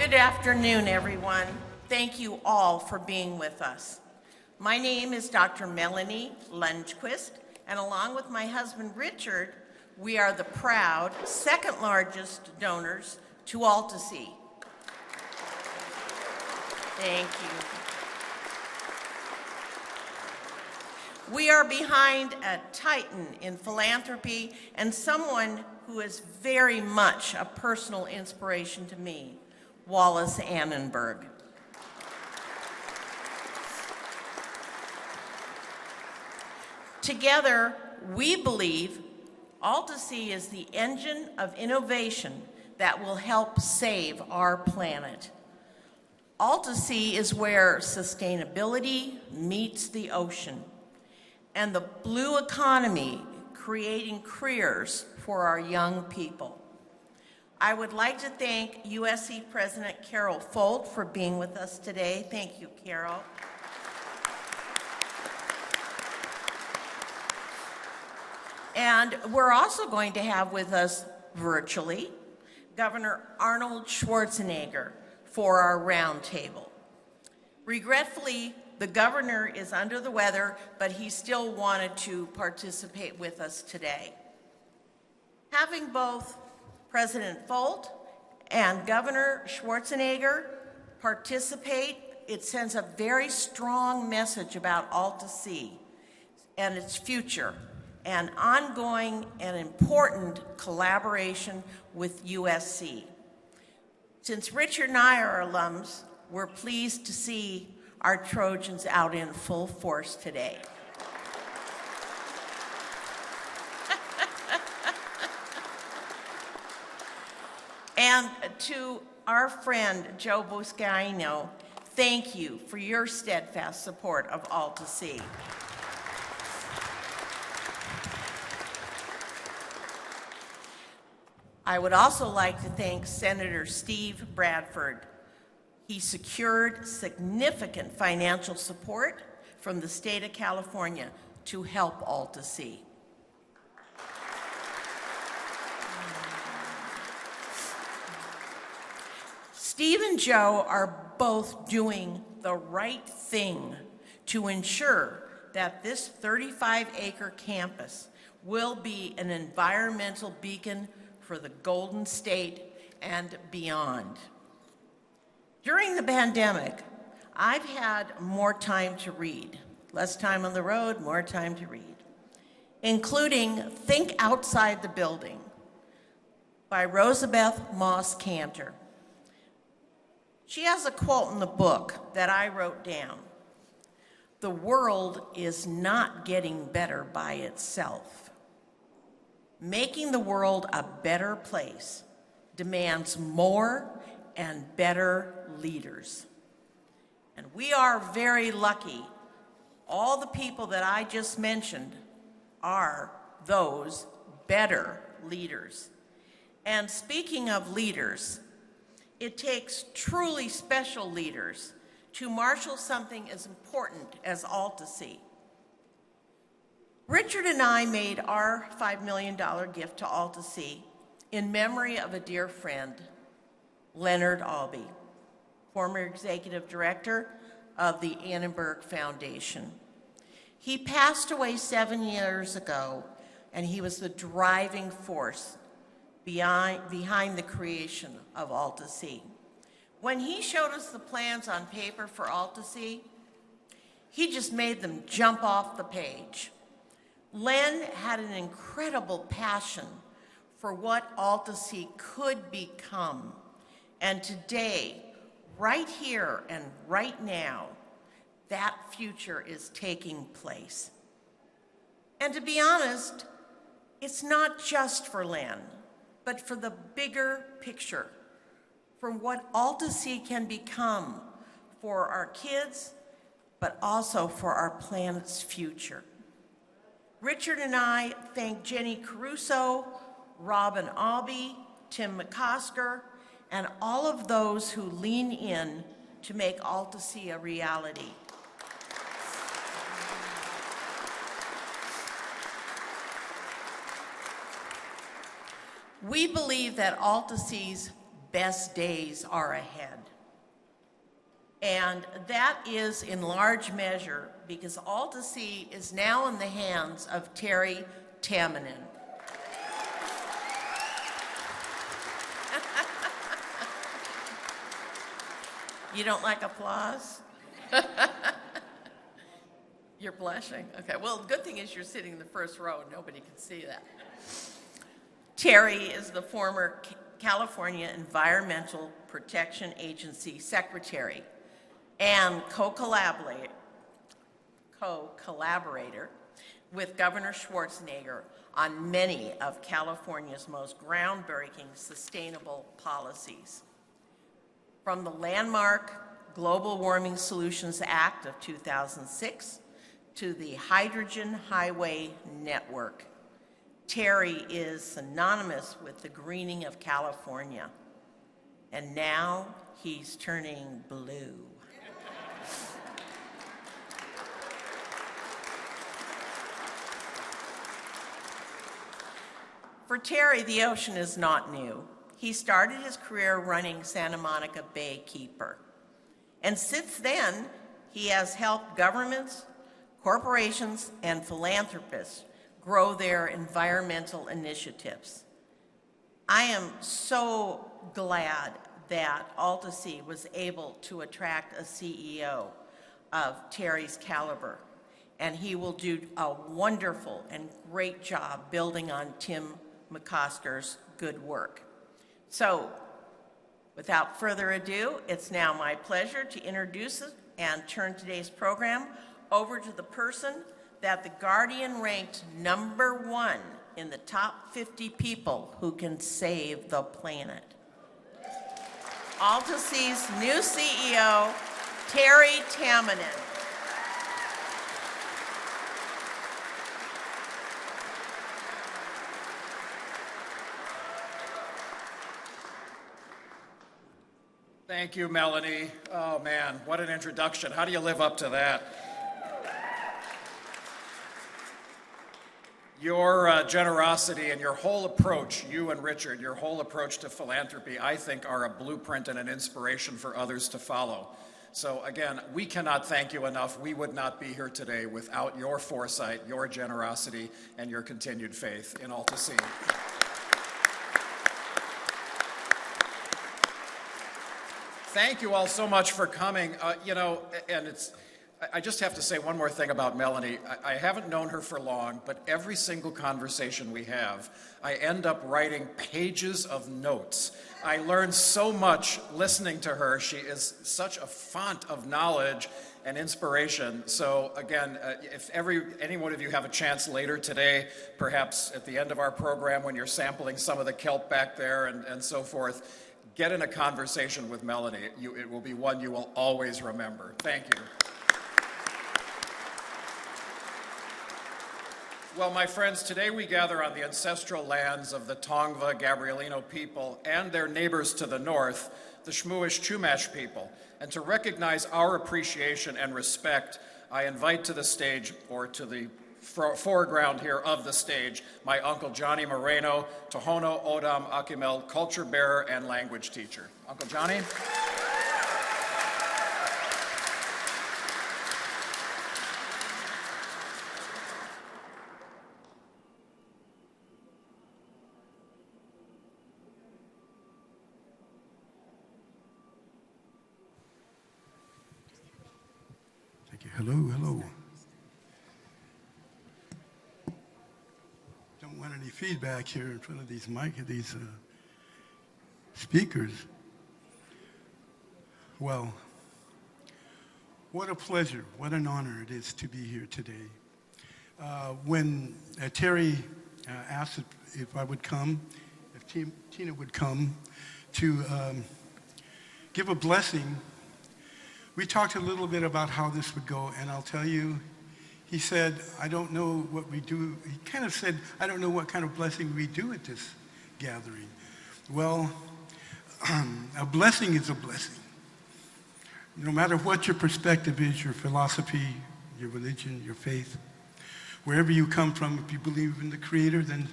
Good afternoon, everyone. Thank you all for being with us. My name is Dr. Melanie Lundquist, and along with my husband, Richard, we are the proud second largest donors to AltaSea. Thank you. We are behind a titan in philanthropy and someone who is very much a personal inspiration to me, Wallace Annenberg. Together, we believe AltaSea is the engine of innovation that will help save our planet. AltaSea is where sustainability meets the ocean and the blue economy creating careers for our young people. I would like to thank USC President Carol Folt for being with us today. Thank you, Carol. And we're also going to have with us virtually Governor Arnold Schwarzenegger for our roundtable. Regretfully, the governor is under the weather, but he still wanted to participate with us today. Having both President Folt and Governor Schwarzenegger participate, it sends a very strong message about AltaSea and its future and ongoing and important collaboration with USC. Since Richard and I are alums, we're pleased to see our Trojans out in full force today. And to our friend Joe Buscaino, thank you for your steadfast support of AltaSea. I would also like to thank Senator Steve Bradford. He secured significant financial support from the state of California to help AltaSea. Steve and Joe are both doing the right thing to ensure that this 35-acre campus will be an environmental beacon for the Golden State and beyond. During the pandemic, I've had more time to read. Less time on the road, more time to read. Including Think Outside the Building by Rosabeth Moss Cantor. She has a quote in the book that I wrote down. The world is not getting better by itself. Making the world a better place demands more and better leaders. And we are very lucky. All the people that I just mentioned are those better leaders. And speaking of leaders, it takes truly special leaders to marshal something as important as AltaSea. Richard and I made our $5 million gift to AltaSea in memory of a dear friend, Leonard Albee, former executive director of the Annenberg Foundation. He passed away 7 years ago, and he was the driving force behind the creation of AltaSea. When he showed us the plans on paper for AltaSea, he just made them jump off the page. Len had an incredible passion for what AltaSea could become. And today, right here and right now, that future is taking place. And to be honest, it's not just for Len, but for the bigger picture, for what AltaSea can become for our kids, but also for our planet's future. Richard and I thank Jenny Caruso, Robin Albee, Tim McCosker, and all of those who lean in to make AltaSea a reality. We believe that AltaSea's best days are ahead. And that is in large measure because AltaSea is now in the hands of Terry Tamminen. You don't like applause? You're blushing? Okay, well, the good thing is you're sitting in the first row and nobody can see that. Terry is the former California Environmental Protection Agency Secretary and co-collaborator with Governor Schwarzenegger on many of California's most groundbreaking sustainable policies. From the landmark Global Warming Solutions Act of 2006 to the Hydrogen Highway Network, Terry is synonymous with the greening of California. And now he's turning blue. For Terry, the ocean is not new. He started his career running Santa Monica Bay Keeper. And since then, he has helped governments, corporations, and philanthropists grow their environmental initiatives. I am so glad that AltaSea was able to attract a CEO of Terry's caliber, and he will do a wonderful and great job building on Tim McCoster's good work. So, without further ado, it's now my pleasure to introduce and turn today's program over to the person that The Guardian ranked #1 in the top 50 people who can save the planet. AltaSea's new CEO, Terry Tamminen. Thank you, Melanie. Oh man, what an introduction. How do you live up to that? Your generosity and your whole approach, you and Richard, your whole approach to philanthropy, I think are a blueprint and an inspiration for others to follow. So again, we cannot thank you enough. We would not be here today without your foresight, your generosity, and your continued faith in AltaSea. Thank you all so much for coming. I just have to say one more thing about Melanie. I haven't known her for long, but every single conversation we have, I end up writing pages of notes. I learn so much listening to her. She is such a font of knowledge and inspiration. So again, if any one of you have a chance later today, perhaps at the end of our program when you're sampling some of the kelp back there and so forth, get in a conversation with Melanie. It will be one you will always remember. Thank you. Well, my friends, today we gather on the ancestral lands of the Tongva Gabrielino people and their neighbors to the north, the Shmuish Chumash people. And to recognize our appreciation and respect, I invite to the stage, or to the foreground here of the stage, my Uncle Johnny Moreno, Tohono O'odham Akimel, culture bearer and language teacher. Uncle Johnny? Thank you. Hello, hello. Don't want any feedback here in front of these speakers. Well, what a pleasure, what an honor it is to be here today. When Terry asked if I would come, if Tina would come to give a blessing, we talked a little bit about how this would go, and I'll tell you, he said, I don't know what we do. He kind of said, I don't know what kind of blessing we do at this gathering. Well, a blessing is a blessing. No matter what your perspective is, your philosophy, your religion, your faith, wherever you come from, if you believe in the Creator, then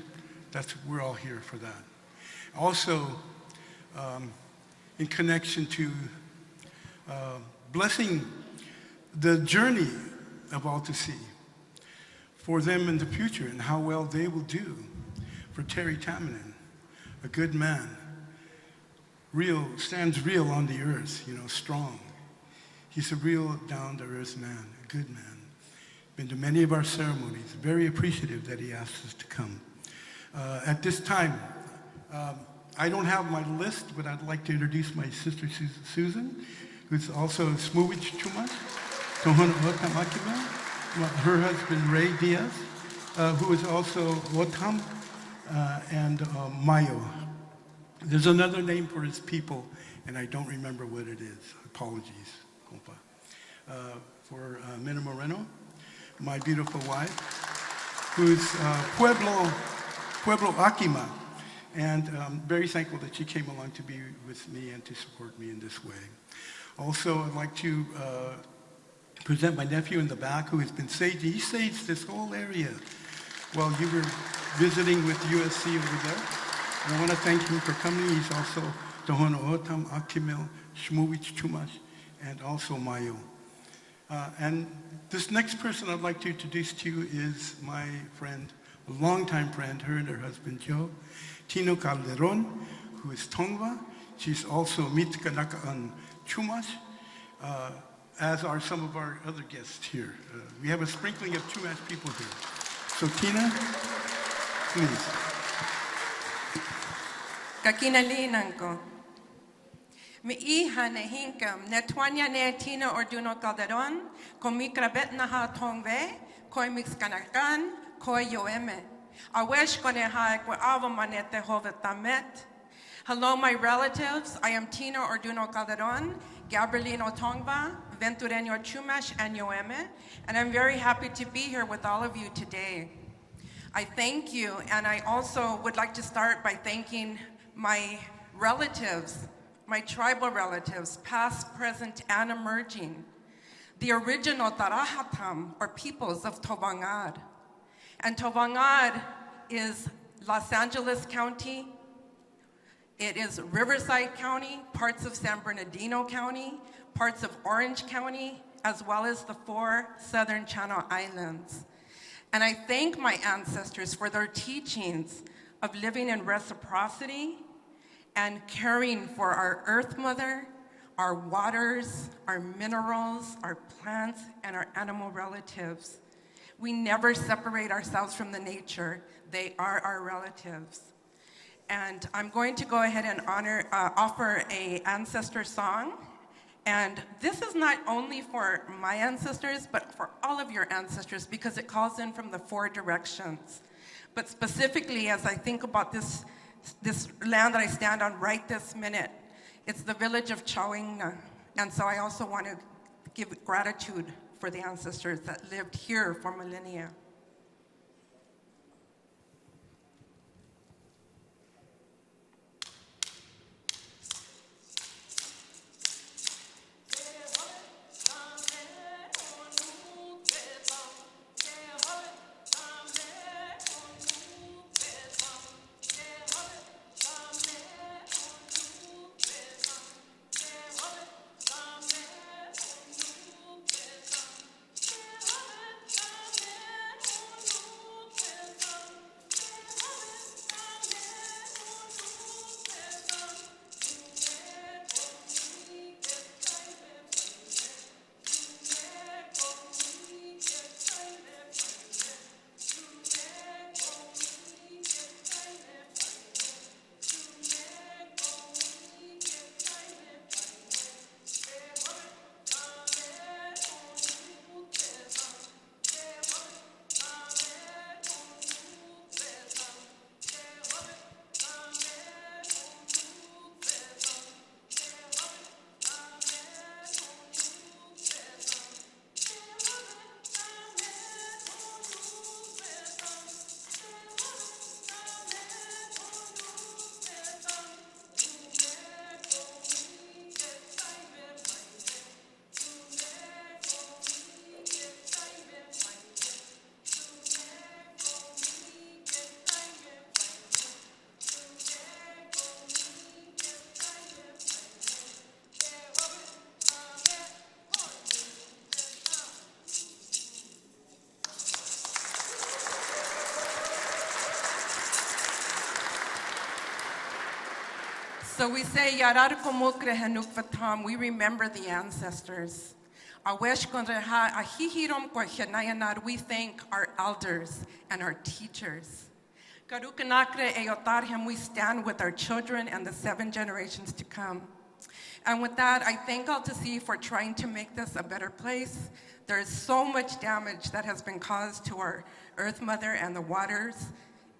we're all here for that. Also, in connection to blessing the journey of AltaSea for them in the future and how well they will do. For Terry Tamminen, a good man, real, stands real on the earth, you know, strong. He's a real down-to-earth man, a good man. Been to many of our ceremonies, very appreciative that he asked us to come. At this time, I don't have my list, but I'd like to introduce my sister Susan, who's also Smooich Chumas, Tohona Otam Akima, her husband Ray Diaz, who is also Otam, and Mayo. There's another name for his people, and I don't remember what it is. Apologies, compa. For Mina Moreno, my beautiful wife, who's Pueblo Akima, and I'm very thankful that she came along to be with me and to support me in this way. Also, I'd like to present my nephew in the back, who has been saged. He saged this whole area while you were visiting with USC over there. And I want to thank him for coming. He's also Tohono Otam, Akimil, Shmuwich Chumash, and also Mayo. And this next person I'd like to introduce to you is my friend, a longtime friend, her and her husband Joe, Tino Calderon, who is Tongva. She's also Mitka Naka'an Chumash, as are some of our other guests here. We have a sprinkling of Chumash people here. So Tina, please. Kakinalinanko. Mi hija ne hinkam, ne twanya ne Tina Orduno Calderon, con mi krabet na ha tongve, koi mixkanakan, koi yoeme. Awesh koneha kwa avamanete hovetamet. Hello, my relatives. I am Tina Orduno Calderon, Gabrielino Tongva, Ventureño Chumash, and Yoeme, and I'm very happy to be here with all of you today. I thank you, and I also would like to start by thanking my relatives, my tribal relatives, past, present, and emerging, the original Tarahatam, or peoples of Tovangad. And Tovangad is Los Angeles County, it is Riverside County, parts of San Bernardino County, parts of Orange County, as well as the 4 Southern Channel Islands. And I thank my ancestors for their teachings of living in reciprocity and caring for our Earth Mother, our waters, our minerals, our plants, and our animal relatives. We never separate ourselves from the nature. They are our relatives. And I'm going to go ahead and offer an ancestor song. And this is not only for my ancestors, but for all of your ancestors, because it calls in from the 4 directions. But specifically, as I think about this land that I stand on right this minute, it's the village of Chawingna. And so I also want to give gratitude for the ancestors that lived here for millennia. So we say, Yarar komukre hanuk vatam, we remember the ancestors. Awesh konreha ahihirom kwahanayanar, we thank our elders and our teachers. Karukanakre eyotarhem, we stand with our children and the 7 generations to come. And with that, I thank AltaSea for trying to make this a better place. There is so much damage that has been caused to our Earth Mother and the waters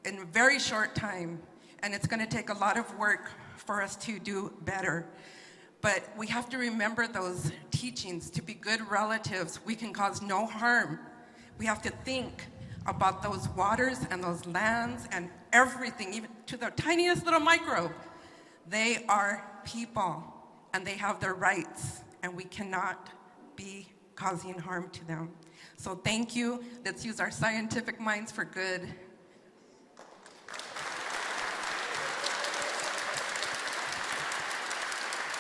in a very short time. And it's going to take a lot of work for us to do better. But we have to remember those teachings. To be good relatives, we can cause no harm. We have to think about those waters and those lands and everything, even to the tiniest little microbe. They are people, and they have their rights, and we cannot be causing harm to them. So thank you. Let's use our scientific minds for good.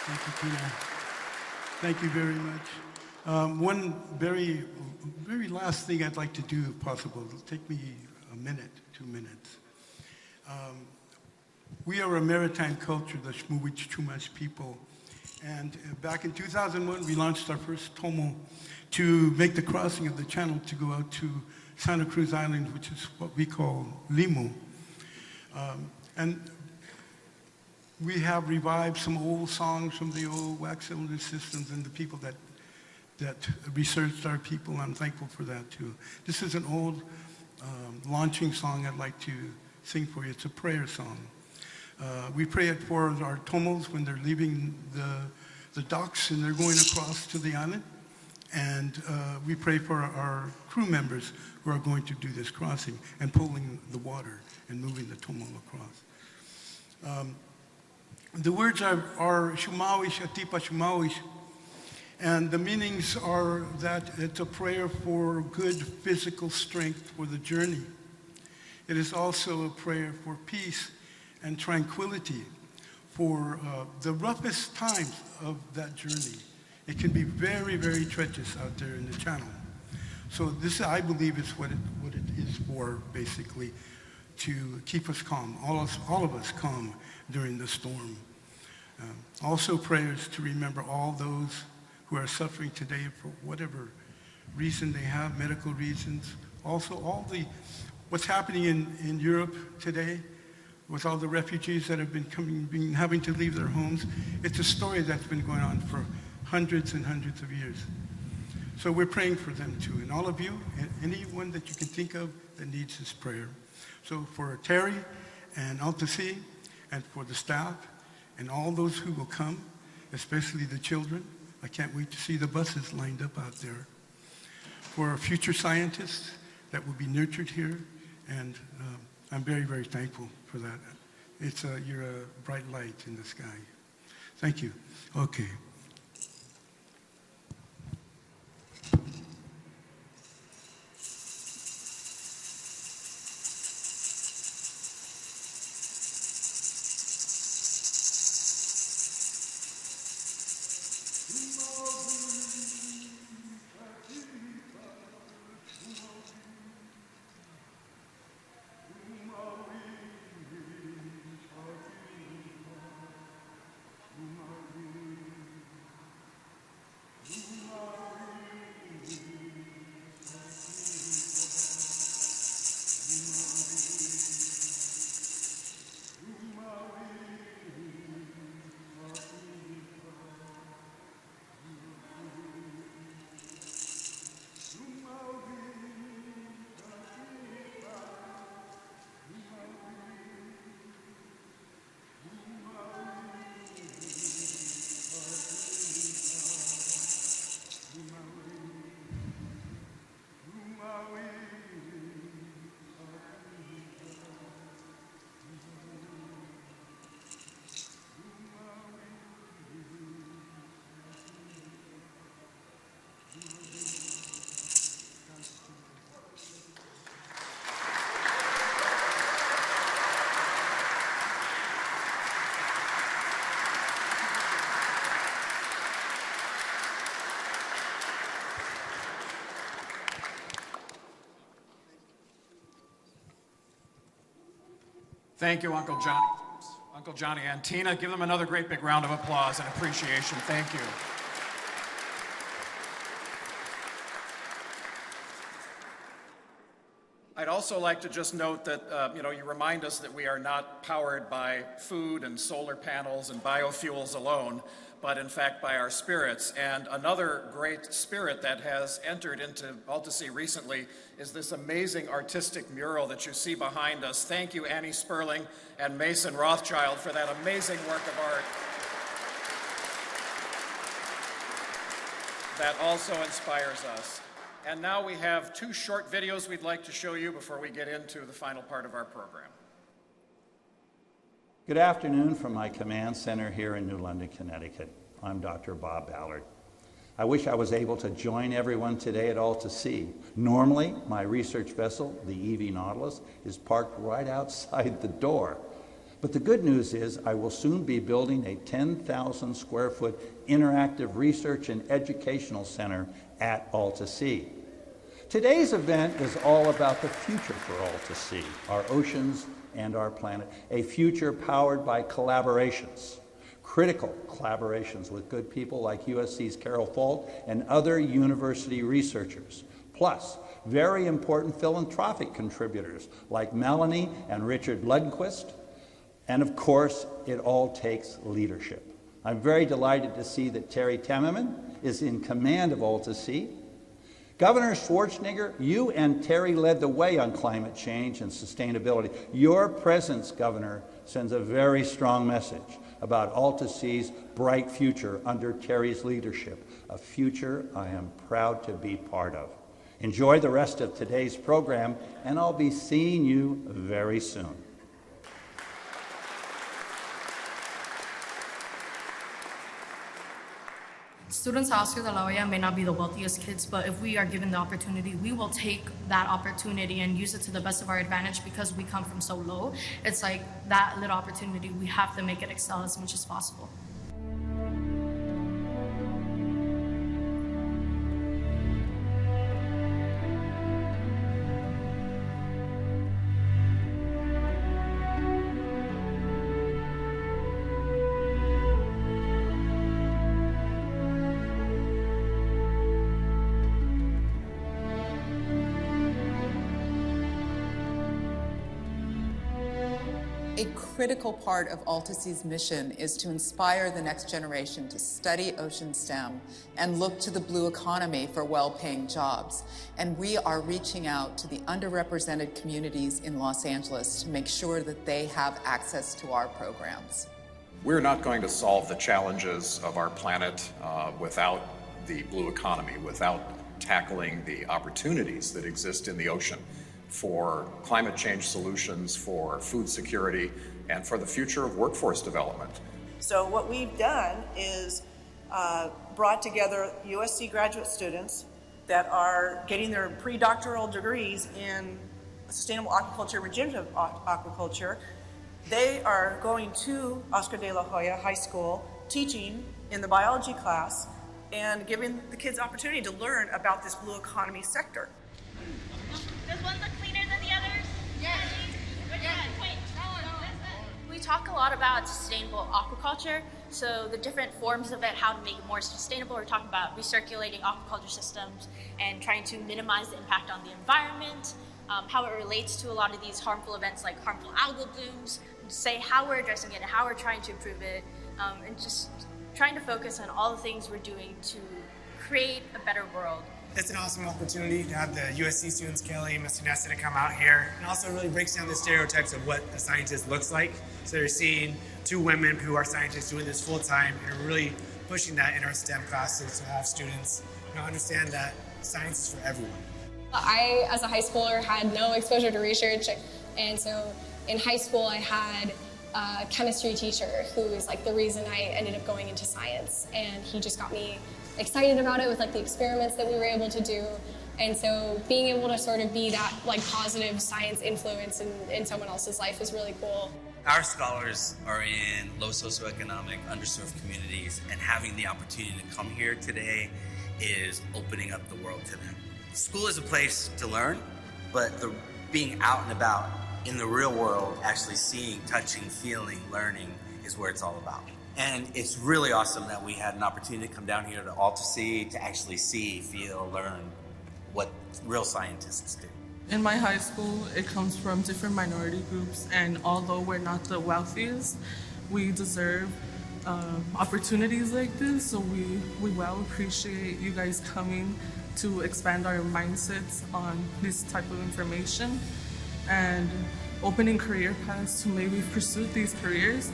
Thank you, Tina. Thank you very much. One very last thing I'd like to do, if possible. It'll take me a minute, 2 minutes. We are a maritime culture, the Shmuwich Chumash people. And back in 2001, we launched our first tomo to make the crossing of the channel to go out to Santa Cruz Island, which is what we call Limu. And we have revived some old songs from the old wax cylinder systems and the people that researched our people. I'm thankful for that too. This is an old launching song I'd like to sing for you. It's a prayer song. We pray it for our tomos when they're leaving the docks and they're going across to the island. And we pray for our crew members who are going to do this crossing and pulling the water and moving the tomo across. The words are Shumawish, Atipa Shumawish, and the meanings are that it's a prayer for good physical strength for the journey. It is also a prayer for peace and tranquility for the roughest times of that journey. It can be very, very treacherous out there in the channel. So this, I believe, is what it is for, basically, to keep us calm, all of us calm during the storm. Also prayers to remember all those who are suffering today for whatever reason they have, medical reasons. Also what's happening in Europe today with all the refugees that have been having to leave their homes. It's a story that's been going on for hundreds and hundreds of years. So we're praying for them too. And all of you, and anyone that you can think of that needs this prayer. So for Terry and AltaSea and for the staff and all those who will come, especially the children, I can't wait to see the buses lined up out there. For our future scientists that will be nurtured here, and I'm very, very thankful for that. You're a bright light in the sky. Thank you. Okay. Thank you, Uncle Johnny. Uncle Johnny and Tina. Give them another great big round of applause and appreciation. Thank you. I'd also like to just note that, you remind us that we are not powered by food and solar panels and biofuels alone, but in fact by our spirits. And another great spirit that has entered into AltaSea recently is this amazing artistic mural that you see behind us. Thank you, Annie Sperling and Mason Rothschild, for that amazing work of art that also inspires us. And now we have 2 short videos we'd like to show you before we get into the final part of our program. Good afternoon from my command center here in New London, Connecticut. I'm Dr. Bob Ballard. I wish I was able to join everyone today at AltaSea. Normally, my research vessel, the EV Nautilus, is parked right outside the door. But the good news is I will soon be building a 10,000 square foot interactive research and educational center at AltaSea. Today's event is all about the future for AltaSea, our oceans and our planet, a future powered by collaborations, critical collaborations with good people like USC's Carol Folt and other university researchers, plus very important philanthropic contributors like Melanie and Richard Lundquist. And of course, it all takes leadership. I'm very delighted to see that Terry Temmerman is in command of AltaSea. Governor Schwarzenegger, you and Terry led the way on climate change and sustainability. Your presence, Governor, sends a very strong message about AltaSea's bright future under Terry's leadership, a future I am proud to be part of. Enjoy the rest of today's program, and I'll be seeing you very soon. Students at Oscar de la Hoya may not be the wealthiest kids, but if we are given the opportunity, we will take that opportunity and use it to the best of our advantage because we come from so low. It's like that little opportunity, we have to make it excel as much as possible. A critical part of AltaSea's mission is to inspire the next generation to study ocean STEM and look to the blue economy for well-paying jobs. And we are reaching out to the underrepresented communities in Los Angeles to make sure that they have access to our programs. We're not going to solve the challenges of our planet without the blue economy, without tackling the opportunities that exist in the ocean for climate change solutions, for food security, and for the future of workforce development. So what we've done is brought together USC graduate students that are getting their pre-doctoral degrees in sustainable aquaculture, regenerative aquaculture. They are going to Oscar de la Hoya High School, teaching in the biology class and giving the kids opportunity to learn about this blue economy sector. Does one look cleaner than the others? Yes. We talk a lot about sustainable aquaculture, so the different forms of it, how to make it more sustainable. We're talking about recirculating aquaculture systems and trying to minimize the impact on the environment, how it relates to a lot of these harmful events like harmful algal blooms, say how we're addressing it and how we're trying to improve it, and just trying to focus on all the things we're doing to create a better world. It's an awesome opportunity to have the USC students, Kelly and Mr. Nesta, to come out here. And also really breaks down the stereotypes of what a scientist looks like. So you're seeing 2 women who are scientists doing this full time and really pushing that in our STEM classes to have students understand that science is for everyone. I, as a high schooler, had no exposure to research. And so in high school, I had a chemistry teacher who is like the reason I ended up going into science. And he just got me excited about it with like the experiments that we were able to do. And so being able to sort of be that like positive science influence in someone else's life is really cool. Our scholars are in low socioeconomic, underserved communities, and having the opportunity to come here today is opening up the world to them. School is a place to learn, but the being out and about in the real world, actually seeing, touching, feeling, learning is where it's all about. And it's really awesome that we had an opportunity to come down here to AltaSea to actually see, feel, learn what real scientists do. In my high school, it comes from different minority groups, and although we're not the wealthiest, we deserve opportunities like this, so we well appreciate you guys coming to expand our mindsets on this type of information and opening career paths to maybe pursue these careers.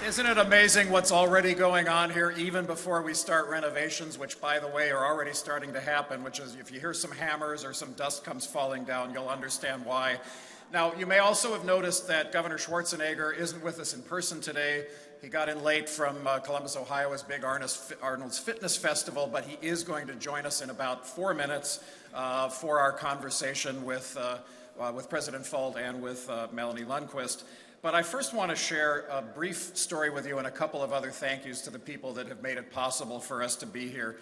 Isn't it amazing what's already going on here even before we start renovations, which, by the way, are already starting to happen, which is if you hear some hammers or some dust comes falling down, you'll understand why. Now, you may also have noticed that Governor Schwarzenegger isn't with us in person today. He got in late from Columbus, Ohio's big Arnold's Fitness Festival, but he is going to join us in about 4 minutes for our conversation with President Fold and with Melanie Lundquist. But I first want to share a brief story with you and a couple of other thank yous to the people that have made it possible for us to be here.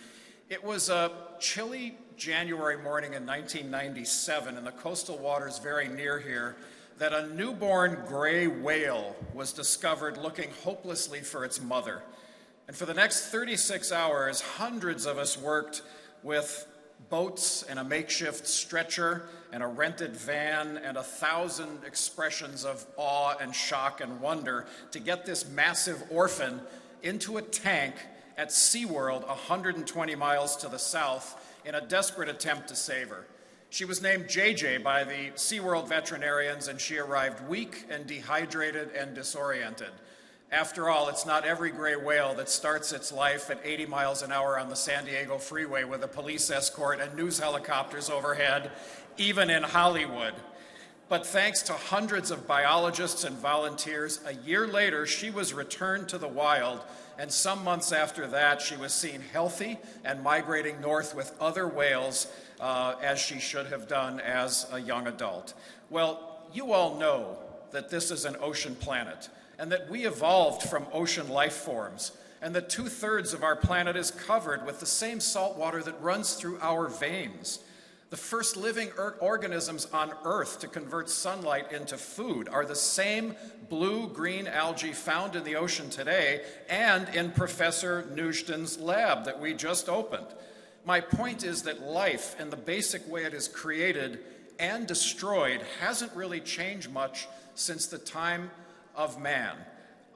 It was a chilly January morning in 1997 in the coastal waters very near here that a newborn gray whale was discovered looking hopelessly for its mother. And for the next 36 hours, hundreds of us worked with boats and a makeshift stretcher and a rented van and 1,000 expressions of awe and shock and wonder to get this massive orphan into a tank at SeaWorld 120 miles to the south in a desperate attempt to save her. She was named JJ by the SeaWorld veterinarians, and she arrived weak and dehydrated and disoriented. After all, it's not every gray whale that starts its life at 80 miles an hour on the San Diego freeway with a police escort and news helicopters overhead, even in Hollywood. But thanks to hundreds of biologists and volunteers, a year later, she was returned to the wild, and some months after that, she was seen healthy and migrating north with other whales, as she should have done as a young adult. Well, you all know that this is an ocean planet, and that we evolved from ocean life forms, and that 2/3 of our planet is covered with the same salt water that runs through our veins. The first living organisms on Earth to convert sunlight into food are the same blue-green algae found in the ocean today and in Professor Nuzhdin's lab that we just opened. My point is that life, in the basic way it is created and destroyed, hasn't really changed much since the time of man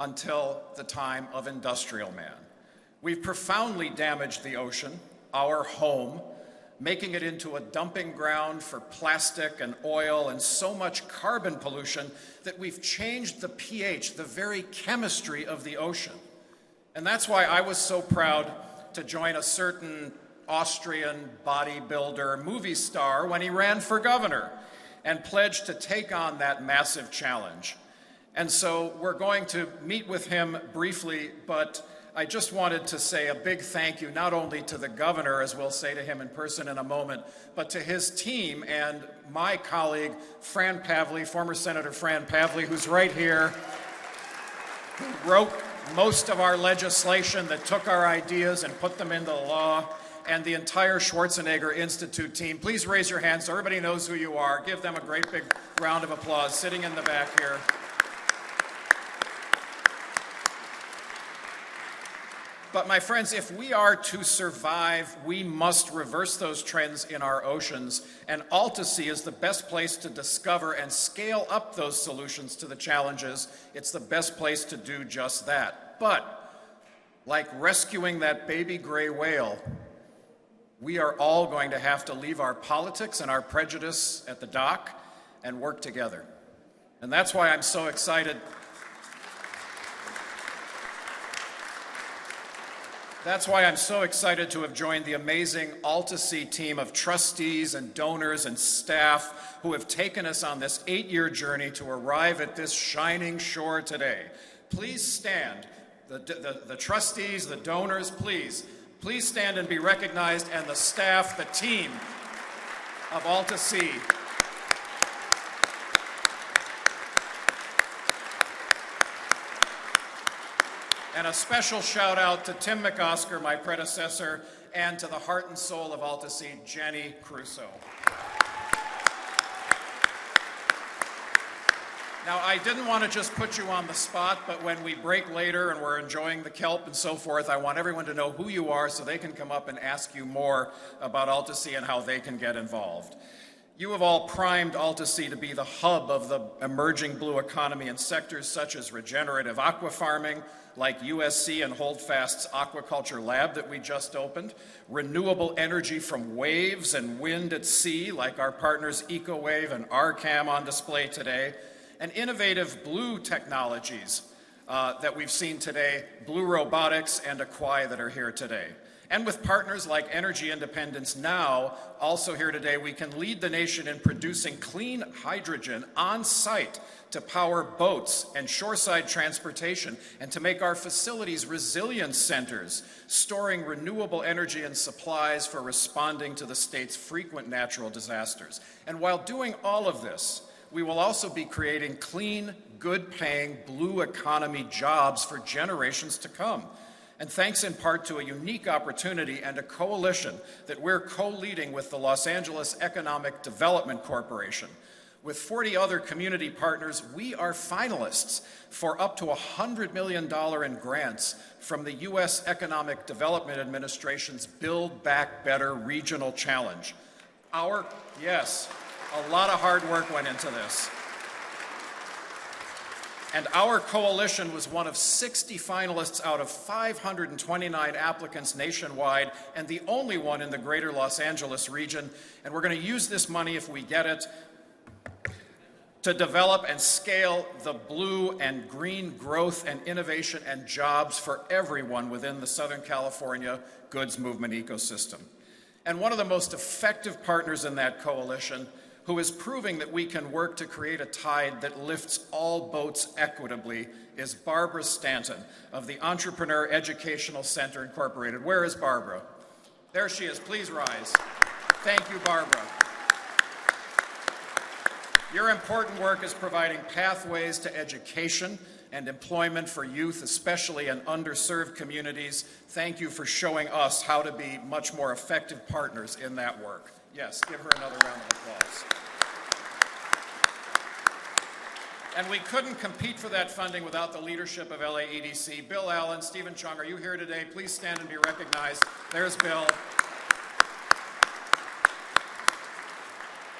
until the time of industrial man. We've profoundly damaged the ocean, our home, making it into a dumping ground for plastic and oil and so much carbon pollution that we've changed the pH, the very chemistry of the ocean. And that's why I was so proud to join a certain Austrian bodybuilder movie star when he ran for governor and pledged to take on that massive challenge. And so we're going to meet with him briefly, but I just wanted to say a big thank you, not only to the governor, as we'll say to him in person in a moment, but to his team and my colleague, Fran Pavley, former Senator Fran Pavley, who's right here, who wrote most of our legislation that took our ideas and put them into law, and the entire Schwarzenegger Institute team. Please raise your hands so everybody knows who you are. Give them a great big round of applause, sitting in the back here. But my friends, if we are to survive, we must reverse those trends in our oceans, and AltaSea is the best place to discover and scale up those solutions to the challenges. It's the best place to do just that. But, like rescuing that baby gray whale, we are all going to have to leave our politics and our prejudice at the dock and work together. And that's why I'm so excited. That's why I'm so excited to have joined the amazing AltaSea team of trustees and donors and staff who have taken us on this 8-year journey to arrive at this shining shore today. Please stand The trustees, the donors, please stand and be recognized, and the staff, the team of AltaSea. And a special shout out to Tim McOsker, my predecessor, and to the heart and soul of AltaSea, Jenny Crusoe. Now, I didn't want to just put you on the spot, but when we break later and we're enjoying the kelp and so forth, I want everyone to know who you are so they can come up and ask you more about AltaSea and how they can get involved. You have all primed AltaSea to be the hub of the emerging blue economy in sectors such as regenerative aqua farming, like USC and Holdfast's Aquaculture Lab that we just opened, renewable energy from waves and wind at sea, like our partners EcoWave and RCAM on display today, and innovative blue technologies that we've seen today, blue robotics and Aquai that are here today. And with partners like Energy Independence Now, also here today, we can lead the nation in producing clean hydrogen on site to power boats and shoreside transportation and to make our facilities resilience centers, storing renewable energy and supplies for responding to the state's frequent natural disasters. And while doing all of this, we will also be creating clean, good-paying, blue economy jobs for generations to come. And thanks in part to a unique opportunity and a coalition that we're co-leading with the Los Angeles Economic Development Corporation. With 40 other community partners, we are finalists for up to $100 million in grants from the U.S. Economic Development Administration's Build Back Better Regional Challenge. Yes, a lot of hard work went into this. And our coalition was one of 60 finalists out of 529 applicants nationwide, and the only one in the greater Los Angeles region. And we're going to use this money, if we get it, to develop and scale the blue and green growth and innovation and jobs for everyone within the Southern California goods movement ecosystem. And one of the most effective partners in that coalition, who is proving that we can work to create a tide that lifts all boats equitably, is Barbara Stanton of the Entrepreneur Educational Center Incorporated. Where is Barbara? There she is. Please rise. Thank you, Barbara. Your important work is providing pathways to education and employment for youth, especially in underserved communities. Thank you for showing us how to be much more effective partners in that work. Yes, give her another round of applause. And we couldn't compete for that funding without the leadership of LA EDC. Bill Allen, Stephen Chung, are you here today? Please stand and be recognized. There's Bill.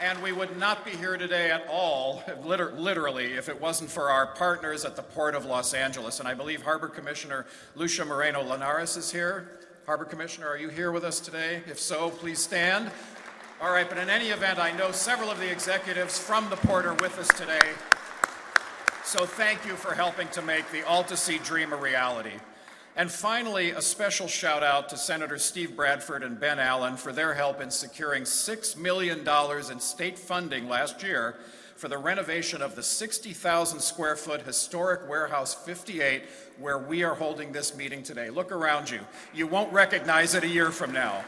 And we would not be here today at all, literally, if it wasn't for our partners at the Port of Los Angeles. And I believe Harbor Commissioner Lucia Moreno Linares is here. Harbor Commissioner, are you here with us today? If so, please stand. All right, but in any event, I know several of the executives from the Port are with us today. So thank you for helping to make the AltaSea dream a reality. And finally, a special shout out to Senators Steve Bradford and Ben Allen for their help in securing $6 million in state funding last year for the renovation of the 60,000 square foot historic Warehouse 58, where we are holding this meeting today. Look around you. You won't recognize it a year from now.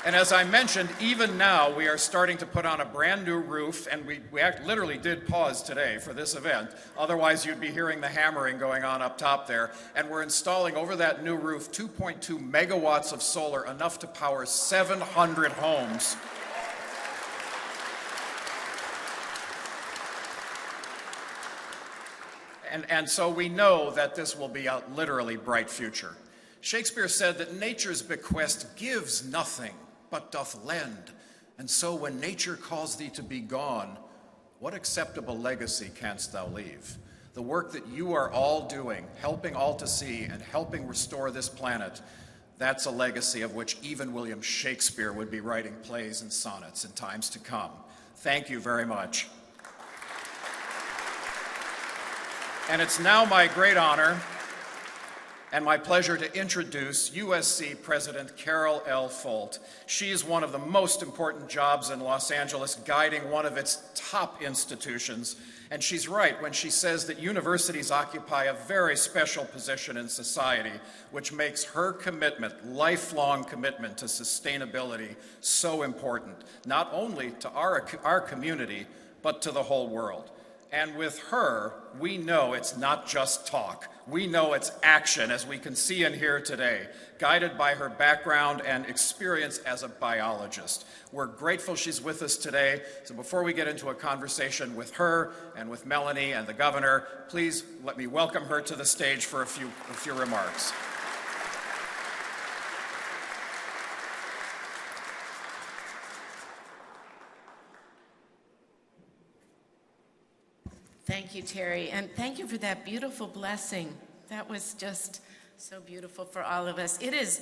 And as I mentioned, even now we are starting to put on a brand new roof, and we literally did pause today for this event. Otherwise, you'd be hearing the hammering going on up top there. And we're installing over that new roof 2.2 megawatts of solar, enough to power 700 homes. And so we know that this will be a literally bright future. Shakespeare said that nature's bequest gives nothing, but doth lend. And so when nature calls thee to be gone, what acceptable legacy canst thou leave? The work that you are all doing, helping AltaSea and helping restore this planet, that's a legacy of which even William Shakespeare would be writing plays and sonnets in times to come. Thank you very much. And it's now my great honor and my pleasure to introduce USC President Carol L. Folt. She is one of the most important jobs in Los Angeles, guiding one of its top institutions. And she's right when she says that universities occupy a very special position in society, which makes her commitment, lifelong commitment to sustainability, so important, not only to our community, but to the whole world. And with her, we know it's not just talk. We know it's action, as we can see and hear today, guided by her background and experience as a biologist. We're grateful she's with us today. So before we get into a conversation with her and with Melanie and the governor, please let me welcome her to the stage for a few remarks. Thank you, Terry, and thank you for that beautiful blessing. That was just so beautiful for all of us. It is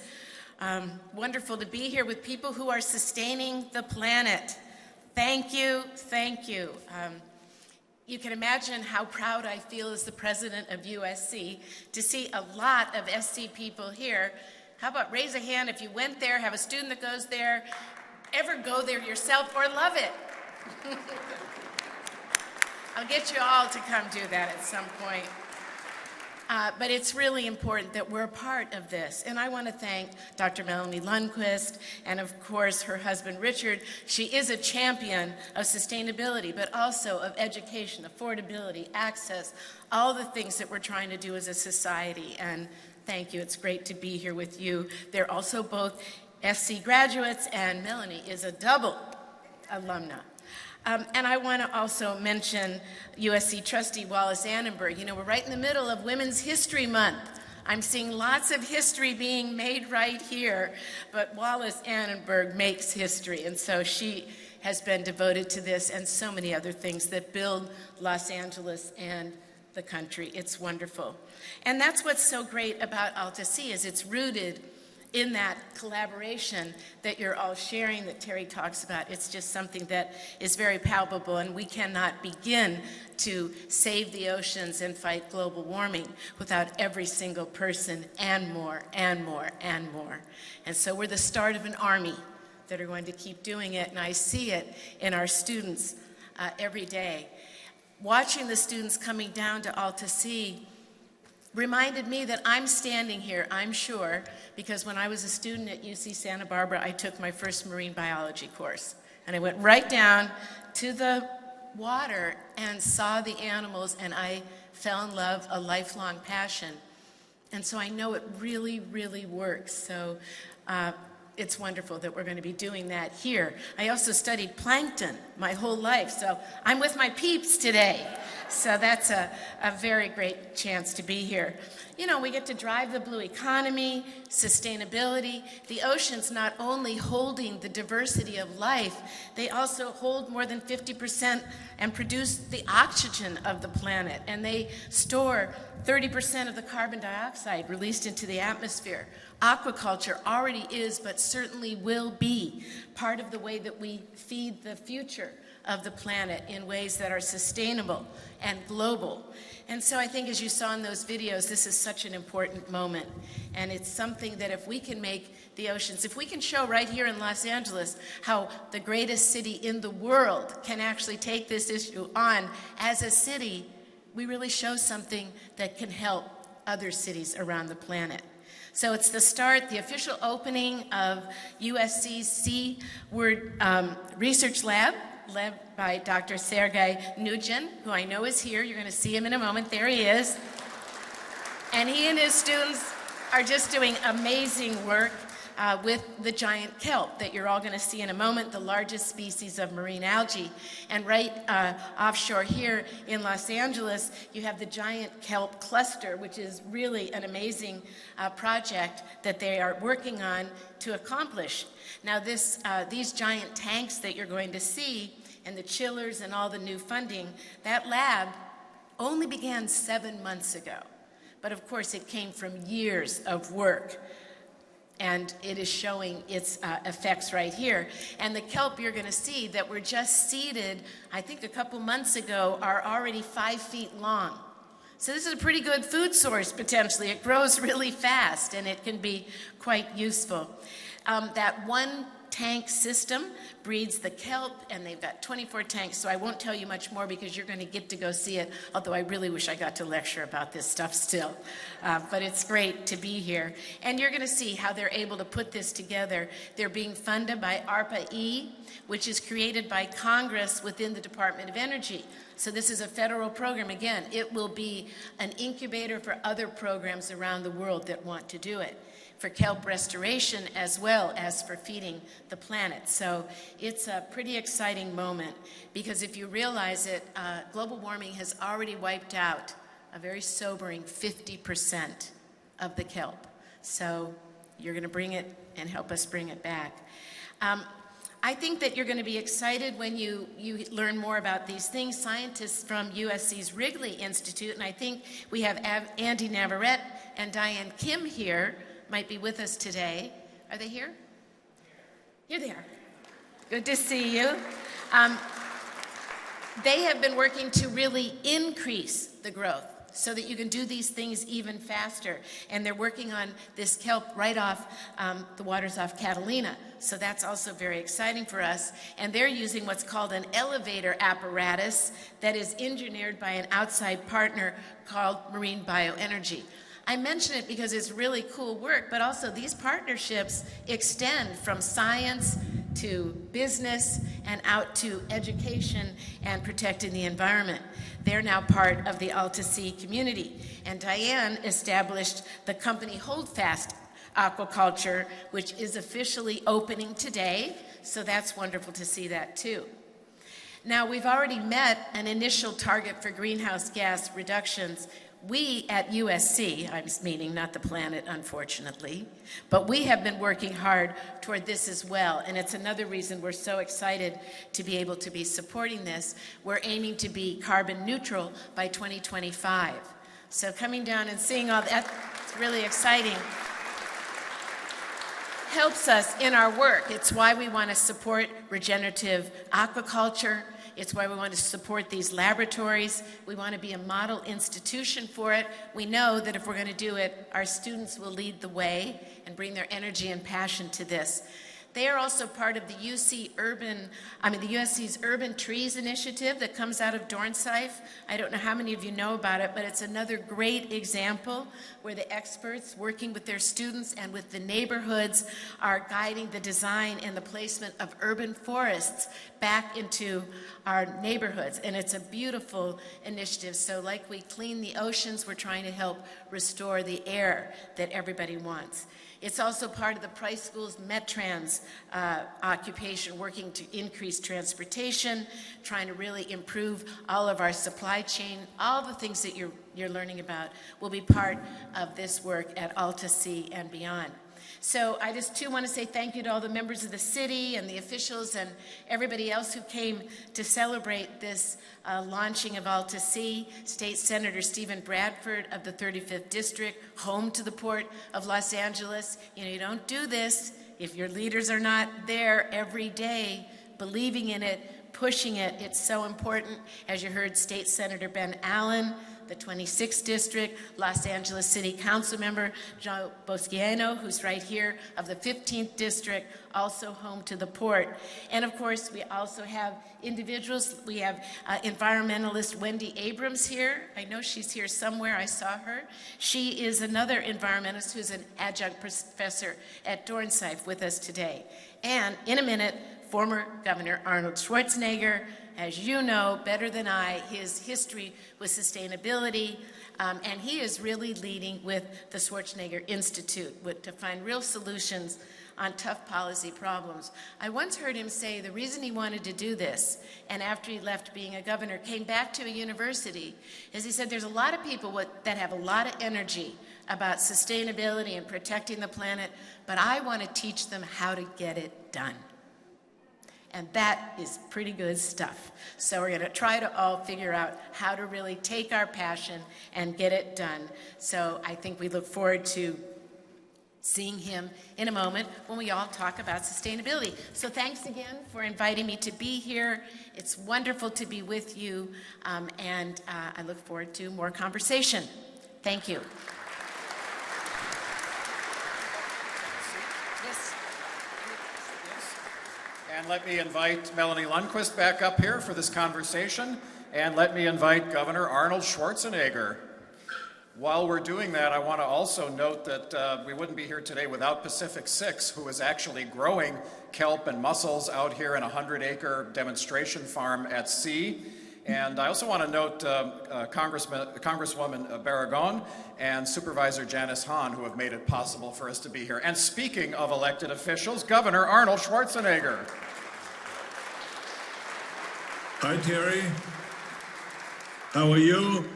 wonderful to be here with people who are sustaining the planet. Thank you, thank you. You can imagine how proud I feel as the president of USC to see a lot of SC people here. How about raise a hand if you went there, have a student that goes there, ever go there yourself, or love it? I'll get you all to come do that at some point. But it's really important that we're a part of this. And I want to thank Dr. Melanie Lundquist and, of course, her husband, Richard. She is a champion of sustainability, but also of education, affordability, access, all the things that we're trying to do as a society. And thank you. It's great to be here with you. They're also both SC graduates, and Melanie is a double alumna. And I want to also mention USC trustee Wallace Annenberg. You know, we're right in the middle of Women's History Month. I'm seeing lots of history being made right here, but Wallace Annenberg makes history, and so she has been devoted to this and so many other things that build Los Angeles and the country. It's wonderful. And that's what's so great about AltaSea, is it's rooted in that collaboration that you're all sharing, that Terry talks about. It's just something that is very palpable, and we cannot begin to save the oceans and fight global warming without every single person, and more, and more, and more. And so we're the start of an army that are going to keep doing it, and I see it in our students every day. Watching the students coming down to AltaSea reminded me that I'm standing here, I'm sure, because when I was a student at UC Santa Barbara, I took my first marine biology course. And I went right down to the water and saw the animals, and I fell in love, a lifelong passion. And so I know it really, really works. So it's wonderful that we're going to be doing that here. I also studied plankton my whole life, so I'm with my peeps today. So that's a very great chance to be here. You know, we get to drive the blue economy, sustainability. The ocean's not only holding the diversity of life, they also hold more than 50% and produce the oxygen of the planet. And they store 30% of the carbon dioxide released into the atmosphere. Aquaculture already is, but certainly will be, part of the way that we feed the future of the planet in ways that are sustainable and global. And so I think, as you saw in those videos, this is such an important moment. And it's something that if we can make the oceans, if we can show right here in Los Angeles how the greatest city in the world can actually take this issue on as a city, we really show something that can help other cities around the planet. So it's the start, the official opening of USC's Seaweed Research Lab, led by Dr. Sergey Nuzhdin, who I know is here. You're going to see him in a moment. There he is. And he and his students are just doing amazing work with the giant kelp that you're all going to see in a moment, the largest species of marine algae. And right offshore here in Los Angeles, you have the giant kelp cluster, which is really an amazing project that they are working on to accomplish. Now these giant tanks that you're going to see, and the chillers and all the new funding, that lab only began 7 months ago. But of course it came from years of work. And it is showing its effects right here. And the kelp you're going to see that were just seeded, I think a couple months ago, are already 5 feet long. So this is a pretty good food source, potentially. It grows really fast, and it can be quite useful. That one tank system breeds the kelp, and they've got 24 tanks, so I won't tell you much more because you're going to get to go see it, although I really wish I got to lecture about this stuff still. But it's great to be here. And you're going to see how they're able to put this together. They're being funded by ARPA-E, which is created by Congress within the Department of Energy. So this is a federal program. Again, it will be an incubator for other programs around the world that want to do it, for kelp restoration as well as for feeding the planet. So it's a pretty exciting moment, because if you realize it, global warming has already wiped out a very sobering 50% of the kelp. So you're going to bring it and help us bring it back. I think that you're going to be excited when you learn more about these things. Scientists from USC's Wrigley Institute, and I think we have Andy Navarrete and Diane Kim here, might be with us today. Are they here? Here they are. Good to see you. They have been working to really increase the growth so that you can do these things even faster. And they're working on this kelp right off the waters off Catalina. So that's also very exciting for us. And they're using what's called an elevator apparatus that is engineered by an outside partner called Marine Bioenergy. I mention it because it's really cool work, but also these partnerships extend from science to business and out to education and protecting the environment. They're now part of the AltaSea community. And Diane established the company Holdfast Aquaculture, which is officially opening today. So that's wonderful to see that too. Now, we've already met an initial target for greenhouse gas reductions. We at USC, I'm meaning not the planet, unfortunately, but we have been working hard toward this as well. And it's another reason we're so excited to be able to be supporting this. We're aiming to be carbon neutral by 2025. So coming down and seeing all that, it's really exciting. Helps us in our work. It's why we want to support regenerative aquaculture. It's why we want to support these laboratories. We want to be a model institution for it. We know that if we're going to do it, our students will lead the way and bring their energy and passion to this. They are also part of the USC's Urban Trees Initiative that comes out of Dornsife. I don't know how many of you know about it, but it's another great example where the experts working with their students and with the neighborhoods are guiding the design and the placement of urban forests back into our neighborhoods. And it's a beautiful initiative. So like we clean the oceans, we're trying to help restore the air that everybody wants. It's also part of the Price School's Metrans occupation, working to increase transportation, trying to really improve all of our supply chain. All the things that you're learning about will be part of this work at AltaSea and beyond. So I just too want to say thank you to all the members of the city and the officials and everybody else who came to celebrate this launching of AltaSea. State Senator Stephen Bradford of the 35th District, home to the Port of Los Angeles. You know, you don't do this if your leaders are not there every day believing in it, pushing it. It's so important. As you heard, State Senator Ben Allen, the 26th District, Los Angeles City Council member Joe Bosquiano, who's right here, of the 15th District, also home to the port. And of course, we also have individuals. We have environmentalist Wendy Abrams here. I know she's here somewhere. I saw her. She is another environmentalist who's an adjunct professor at Dornsife with us today. And in a minute, former Governor Arnold Schwarzenegger. As you know better than I, his history with sustainability, and he is really leading with the Schwarzenegger Institute to find real solutions on tough policy problems. I once heard him say the reason he wanted to do this, and after he left being a governor, came back to a university, is he said there's a lot of people that have a lot of energy about sustainability and protecting the planet, but I want to teach them how to get it done. And that is pretty good stuff. So we're going to try to all figure out how to really take our passion and get it done. So I think we look forward to seeing him in a moment when we all talk about sustainability. So thanks again for inviting me to be here. It's wonderful to be with you, and I look forward to more conversation. Thank you. And let me invite Melanie Lundquist back up here for this conversation, and let me invite Governor Arnold Schwarzenegger. While we're doing that, I want to also note that we wouldn't be here today without Pacific 6, who is actually growing kelp and mussels out here in a 100-acre demonstration farm at sea. And I also want to note Congresswoman Barragon and Supervisor Janice Hahn, who have made it possible for us to be here. And speaking of elected officials, Governor Arnold Schwarzenegger. Hi, Terry. How are you?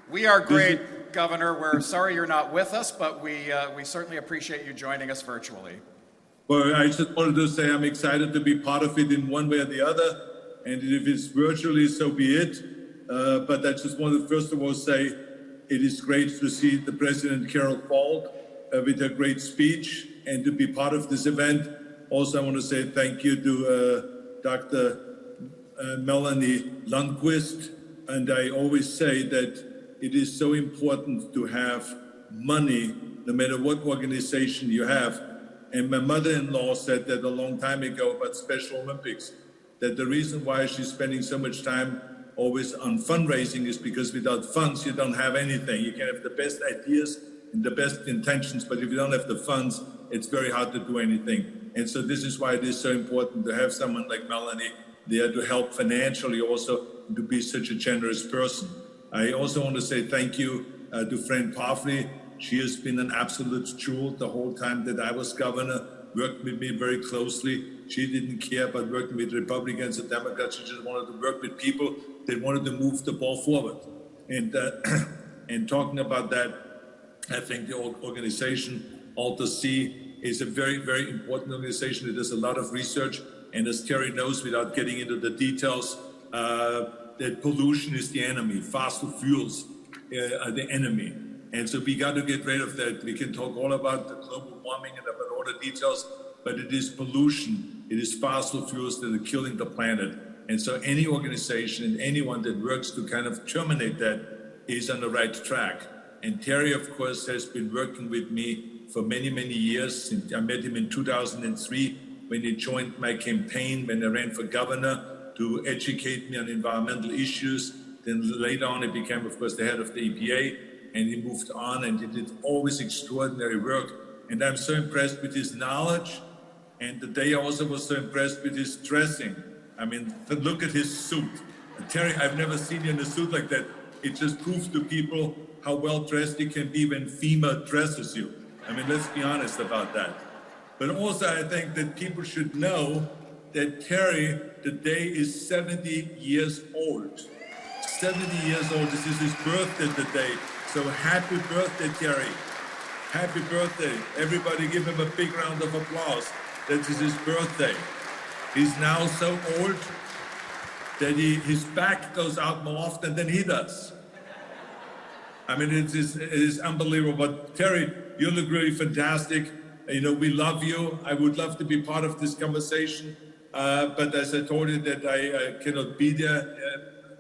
We are great, Governor. We're sorry you're not with us, but we certainly appreciate you joining us virtually. Well, I just wanted to say I'm excited to be part of it in one way or the other. And if it's virtually, so be it. But I just want to first of all say it is great to see the President Carol Falk with her great speech and to be part of this event. Also, I want to say thank you to Dr. Melanie Lundquist. And I always say that it is so important to have money, no matter what organization you have. And my mother-in-law said that a long time ago about Special Olympics, that the reason why she's spending so much time always on fundraising is because without funds, you don't have anything. You can have the best ideas and the best intentions, but if you don't have the funds, it's very hard to do anything. And so this is why it is so important to have someone like Melanie there to help financially, also to be such a generous person. I also want to say thank you to Fran Parfley. She has been an absolute jewel the whole time that I was governor, worked with me very closely. She didn't care about working with Republicans and Democrats. She just wanted to work with people that wanted to move the ball forward. And talking about that, I think the organization, AltaSea, is a very, very important organization. It does a lot of research. And as Terry knows, without getting into the details, that pollution is the enemy. Fossil fuels are the enemy. And so we got to get rid of that. We can talk all about the global warming and about all the details, but it is pollution. It is fossil fuels that are killing the planet. And so any organization and anyone that works to kind of terminate that is on the right track. And Terry, of course, has been working with me for many, many years. I met him in 2003 when he joined my campaign when I ran for governor to educate me on environmental issues. Then later on, he became, of course, the head of the EPA, and he moved on, and he did always extraordinary work. And I'm so impressed with his knowledge. And today I also was so impressed with his dressing. I mean, look at his suit. Terry, I've never seen you in a suit like that. It just proves to people how well dressed you can be when FEMA dresses you. I mean, let's be honest about that. But also, I think that people should know that Terry today is 70 years old. 70 years old. This is his birthday today. So happy birthday, Terry. Happy birthday. Everybody give him a big round of applause. That is his birthday. He's now so old that his back goes out more often than he does. I mean, it is unbelievable. But Terry, you look really fantastic. You know, we love you. I would love to be part of this conversation. But as I told you that I cannot be there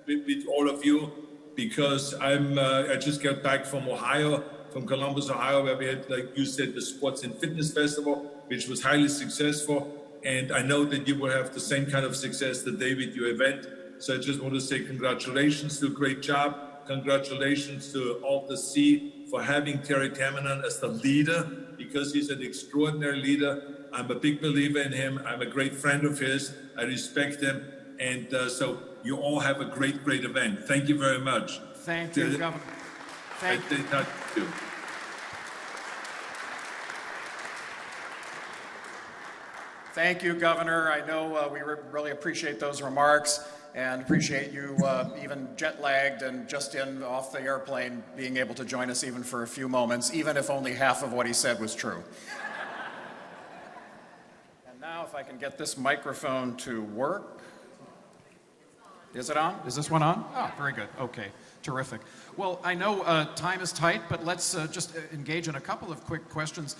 with all of you because I just got back from Ohio, from Columbus, Ohio, where we had, like you said, the Sports and Fitness Festival, which was highly successful. And I know that you will have the same kind of success today with your event. So I just want to say congratulations, do a great job. Congratulations to AltaSea for having Terry Tamanon as the leader, because he's an extraordinary leader. I'm a big believer in him. I'm a great friend of his. I respect him. And so you all have a great, great event. Thank you very much. Thank you, Governor. Thank you. Thank you, Governor. I know we really appreciate those remarks and appreciate you even jet-lagged and just in off the airplane being able to join us even for a few moments, even if only half of what he said was true. And now if I can get this microphone to work. Is it on? Is this one on? Oh, very good. Okay, terrific. Well, I know time is tight, but let's just engage in a couple of quick questions.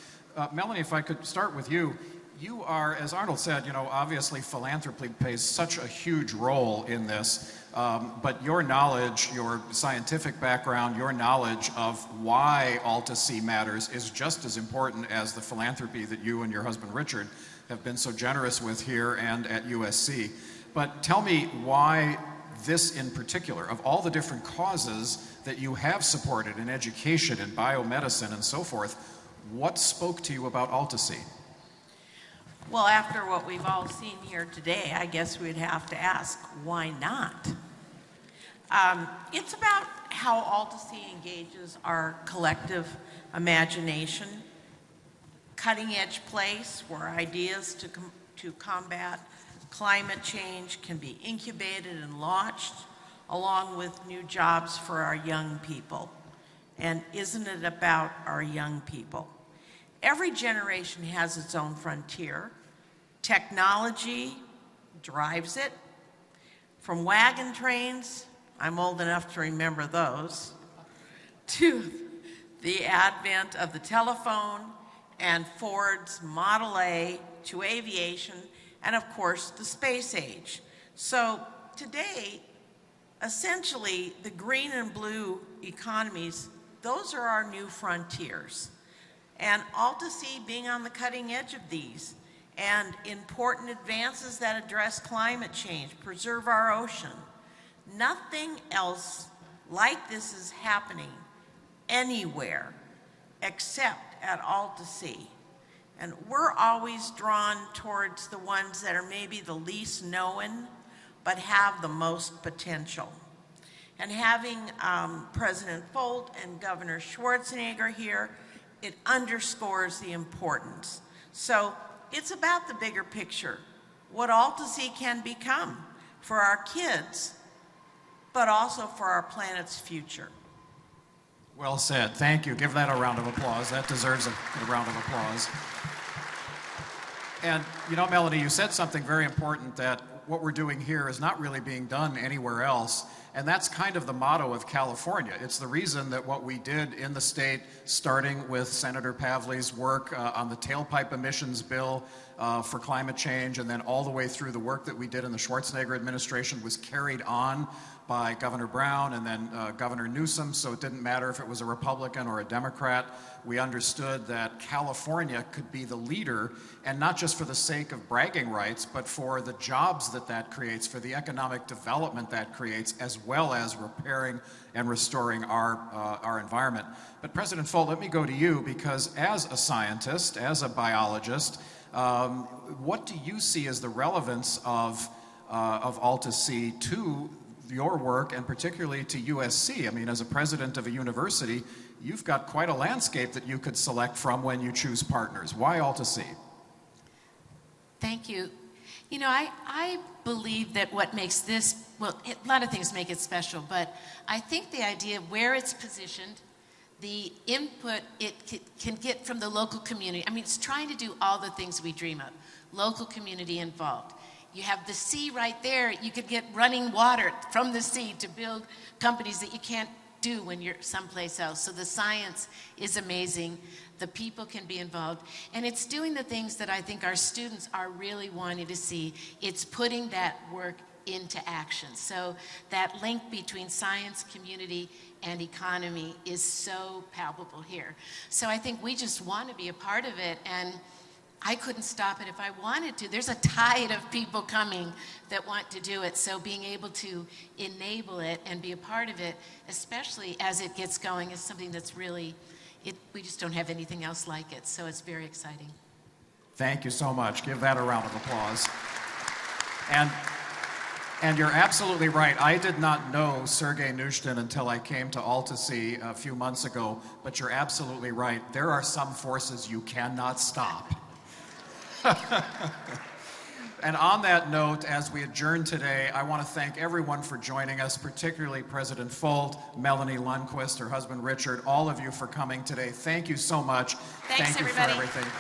Melanie, if I could start with you. You are, as Arnold said, obviously philanthropy plays such a huge role in this, but your knowledge, your scientific background, your knowledge of why AltaSea matters is just as important as the philanthropy that you and your husband Richard have been so generous with here and at USC. But tell me why this in particular, of all the different causes that you have supported in education and biomedicine and so forth, what spoke to you about AltaSea? Well, after what we've all seen here today, I guess we'd have to ask, why not? It's about how AltaSea engages our collective imagination, cutting-edge place where ideas to combat climate change can be incubated and launched, along with new jobs for our young people. And isn't it about our young people? Every generation has its own frontier. Technology drives it. From wagon trains, I'm old enough to remember those, to the advent of the telephone and Ford's Model A, to aviation, and of course the space age. So today, essentially, the green and blue economies, those are our new frontiers. And AltaSea being on the cutting edge of these, and important advances that address climate change, preserve our ocean. Nothing else like this is happening anywhere except at AltaSea. And we're always drawn towards the ones that are maybe the least known, but have the most potential. And having President Folt and Governor Schwarzenegger here, it underscores the importance. So it's about the bigger picture, what AltaSea can become for our kids, but also for our planet's future. Well said. Thank you. Give that a round of applause. That deserves a round of applause. And Melanie, you said something very important, that what we're doing here is not really being done anywhere else. And that's kind of the motto of California. It's the reason that what we did in the state, starting with Senator Pavley's work on the tailpipe emissions bill for climate change, and then all the way through the work that we did in the Schwarzenegger administration, was carried on by Governor Brown and then Governor Newsom, so it didn't matter if it was a Republican or a Democrat. We understood that California could be the leader, and not just for the sake of bragging rights, but for the jobs that creates, for the economic development that creates, as well as repairing and restoring our environment. But President Folt, let me go to you, because as a scientist, as a biologist, what do you see as the relevance of AltaSea to your work, and particularly to USC? I mean, as a president of a university, you've got quite a landscape that you could select from when you choose partners. Why AltaSea? Thank you. I believe that what makes this, well, a lot of things make it special, but I think the idea of where it's positioned, the input it can get from the local community. I mean, it's trying to do all the things we dream of. Local community involved. You have the sea right there. You could get running water from the sea to build companies that you can't do when you're someplace else. So the science is amazing. The people can be involved. And it's doing the things that I think our students are really wanting to see. It's putting that work into action. So that link between science, community, and economy is so palpable here. So I think we just want to be a part of it, and I couldn't stop it if I wanted to. There's a tide of people coming that want to do it, so being able to enable it and be a part of it, especially as it gets going, is something that's really, we just don't have anything else like it, so it's very exciting. Thank you so much. Give that a round of applause. And you're absolutely right. I did not know Sergei Nuzhdin until I came to AltaSea a few months ago, but you're absolutely right. There are some forces you cannot stop. And on that note, as we adjourn today, I want to thank everyone for joining us, particularly President Folt, Melanie Lundquist, her husband Richard, all of you for coming today. Thank you so much. Thanks, Thank you everybody. for everything.